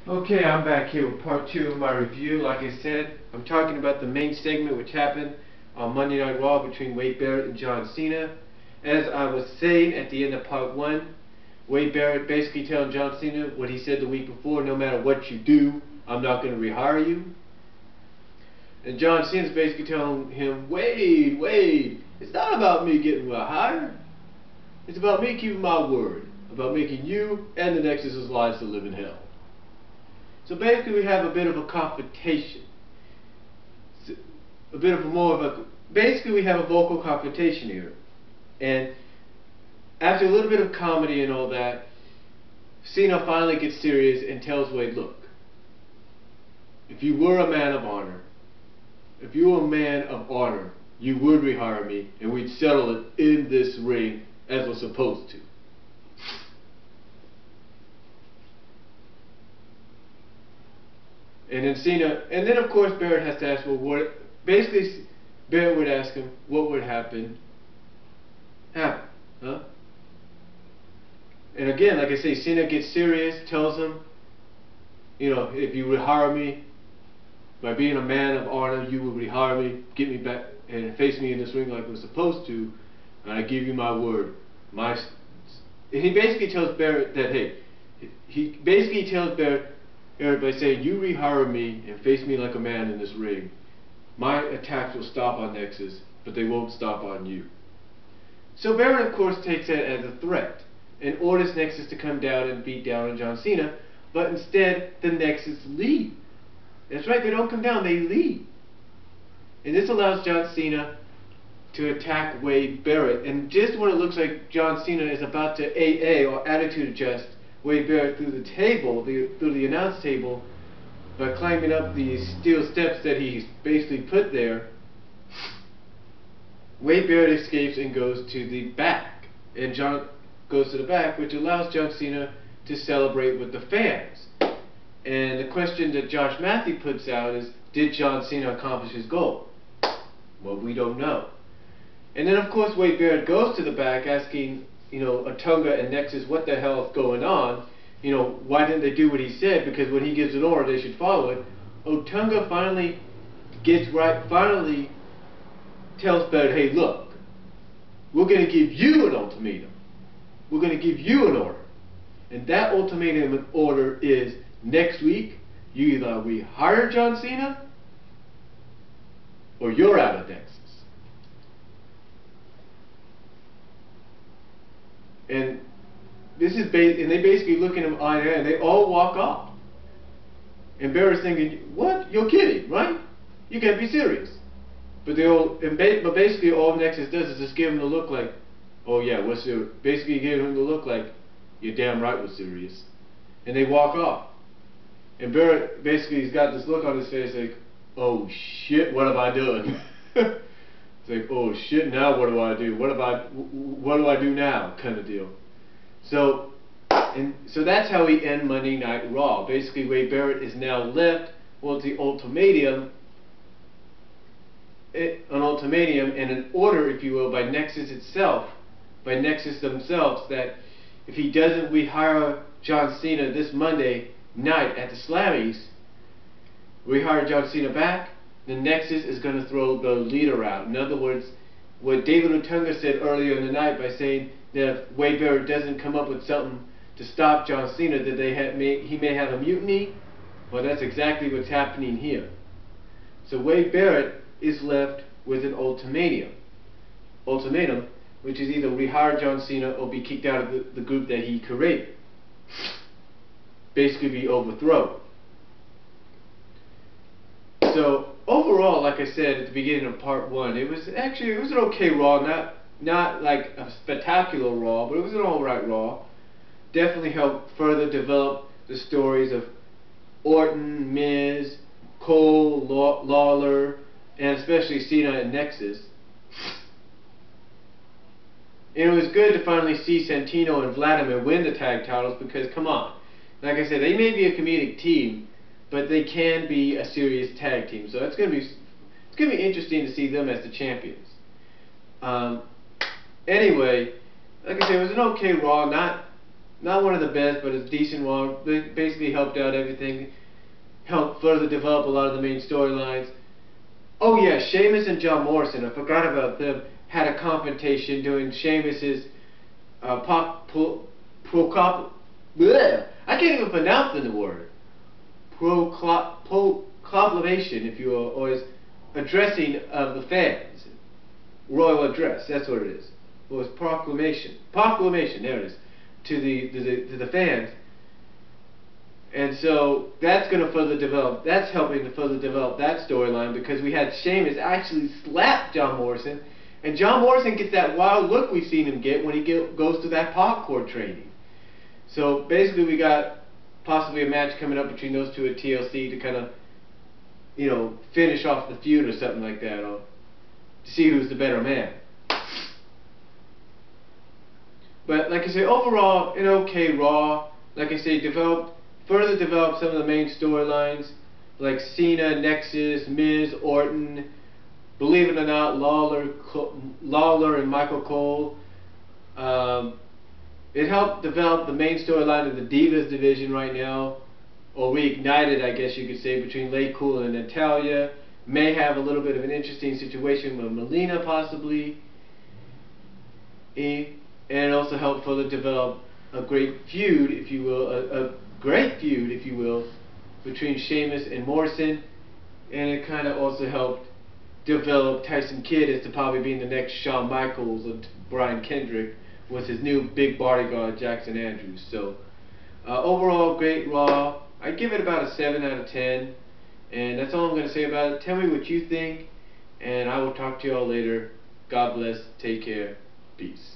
Okay, I'm back here with part 2 of my review. Like I said, I'm talking about the main segment which happened on Monday Night Raw between Wade Barrett and John Cena. As I was saying at the end of part 1, Wade Barrett basically telling John Cena what he said the week before: no matter what you do, I'm not going to rehire you. And John Cena's basically telling him, Wade, it's not about me getting rehired. It's about me keeping my word, about making you and the Nexus's lives to live in hell. So basically we have a bit of a confrontation. Basically we have a vocal confrontation here. And after a little bit of comedy and all that, Cena finally gets serious and tells Wade, look, if you were a man of honor, you would rehire me and we'd settle it in this ring as we're supposed to. And then of course Barrett has to ask, well, basically Barrett would ask him, what would happen, huh? And again, like I say, Cena gets serious, tells him, you know, if you would hire me, by being a man of honor, you would rehire me, get me back, and face me in this ring like we're supposed to, and I give you my word. He basically tells Barrett that, hey, he basically tells Barrett by saying, you rehire me and face me like a man in this ring, my attacks will stop on Nexus, but they won't stop on you. So Barrett, of course, takes that as a threat and orders Nexus to come down and beat down on John Cena, but instead the Nexus leave. That's right, they don't come down, they leave. And this allows John Cena to attack Wade Barrett, and just when it looks like John Cena is about to AA, or attitude adjust, Wade Barrett through the table, through the announce table, by climbing up the steel steps that he's basically put there, Wade Barrett escapes and goes to the back. And John goes to the back, which allows John Cena to celebrate with the fans. And the question that Josh Matthew puts out is, did John Cena accomplish his goal? Well, we don't know. And then of course Wade Barrett goes to the back asking, you know, Otunga and Nexus what the hell is going on. You know, why didn't they do what he said? Because when he gives an order, they should follow it. Otunga finally tells Barrett, hey, look, we're going to give you an ultimatum. We're going to give you an order. And that ultimatum and order is, next week, you either rehire John Cena or you're out of Nexus. And this is and they basically look at him eye to eye and they all walk off. And Barrett's thinking, what? You're kidding, right? You can't be serious. But basically all Nexus does is just give him the look like, oh yeah, we're serious. Basically give him the look like, you're damn right we're serious. And they walk off. And Barrett basically has got this look on his face like, oh shit, what have I done? It's like, oh shit, now what do I do? What do I do now? Kind of deal. So that's how we end Monday Night Raw. Basically, Wade Barrett is now left with the ultimatum, and an order, if you will, by Nexus itself, by Nexus themselves, that if he doesn't rehire John Cena this Monday night at the Slammies, rehire John Cena back, the Nexus is going to throw the leader out. In other words, what David Otunga said earlier in the night by saying that if Wade Barrett doesn't come up with something to stop John Cena, that he may have a mutiny, well, that's exactly what's happening here. So Wade Barrett is left with an ultimatum, which is either rehire John Cena or be kicked out of the group that he created. Basically be overthrown. So overall, like I said at the beginning of part 1, it was an okay Raw, not like a spectacular Raw, but it was an alright Raw. Definitely helped further develop the stories of Orton, Miz, Cole, Lawler, and especially Cena and Nexus. And it was good to finally see Santino and Vladimir win the tag titles because, come on, like I said, they may be a comedic team, but they can be a serious tag team. So it's going to be interesting to see them as the champions. Anyway, like I said, it was an okay Raw, Not one of the best, but it's a decent one. Basically helped out everything. Helped further develop a lot of the main storylines. Oh yeah, Sheamus and John Morrison, I forgot about them, had a confrontation doing Sheamus's I can't even pronounce the word. Proclamation, if you will, or his addressing of the fans. Royal address, that's what it is. It was proclamation. Proclamation, there it is. To the fans. And so that's going to further develop, that's helping to further develop that storyline, because we had Sheamus actually slap John Morrison, and John Morrison gets that wild look we've seen him get when he goes to that popcorn training. So basically we got possibly a match coming up between those two at TLC to kind of, you know, finish off the feud or something like that, or to see who's the better man. But like I say, overall, an okay Raw. Like I say, further develop some of the main storylines, like Cena, Nexus, Miz, Orton, believe it or not, Lawler and Michael Cole. It helped develop the main storyline of the Divas division right now, or reignited, I guess you could say, between Lay Cool and Natalya. May have a little bit of an interesting situation with Melina possibly. And it also helped further develop a great feud, if you will, a great feud, if you will, between Sheamus and Morrison. And it kind of also helped develop Tyson Kidd as to probably being the next Shawn Michaels or Brian Kendrick, with his new big bodyguard Jackson Andrews. So overall, great Raw. I give it about a 7 out of 10, and that's all I'm going to say about it. Tell me what you think, and I will talk to you all later. God bless. Take care. Peace.